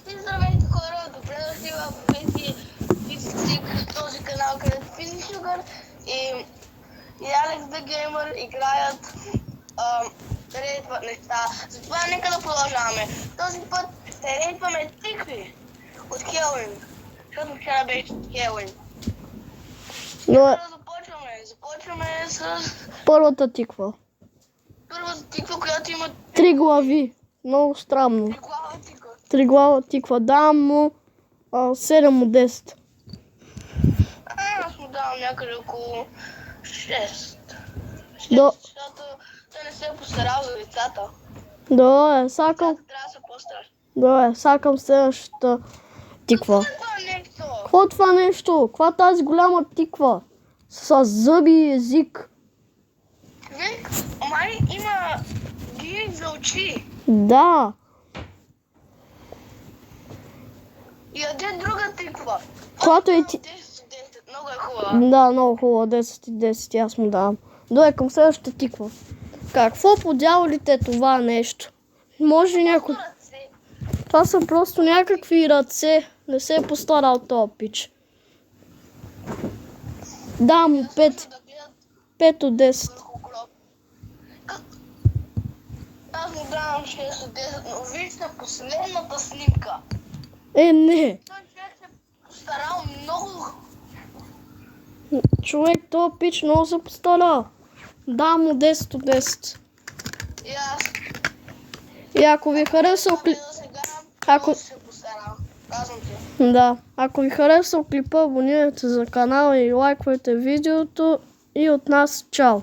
И здравейте хора, добре дошли в този канал, където Fizzy Sugar и Alex the Gamer играят рейдват неща. Затова нека да продължаваме. Този път ще рейдваме тикви от Хелуин, защото вчера беше Хелуин. Но Започваме с първата тиква. първата тиква, която има 3 глави. Много странно. глава тиква. 3 глава тиква. Давам му 7 от 10. Аз му давам някъде около 6. До... Защото той не се е постарал за лицата. Добре, сакам. Трябва да се по-страшно. Добре, сакам следващата тиква. Това е нещо. Какво е това нещо? Каква е тази голяма тиква? С зъби и език. Виж, май има гири за очи. Да. И яде друга тиква. Която е 10 от 10, много е хубава. Да, много хубаво. 10 и 10 аз му давам. Добре, към следващата тиква. Какво по дяволите е това нещо? Може ли някой... Това са просто някакви ръце. Не се е постарал този пич. Да, му 5 от 10. Аз му давам 6 от 10, но вижте последната снимка. Не. Той човек се постарал много. Човек, този пич много се постара. Да, му 10 от 10. И аз. И ако ви хареса Ако се постарал, казвам ти. Да, ако ви хареса клипа, абонирайте за канала и лайквайте видеото. И от нас чао!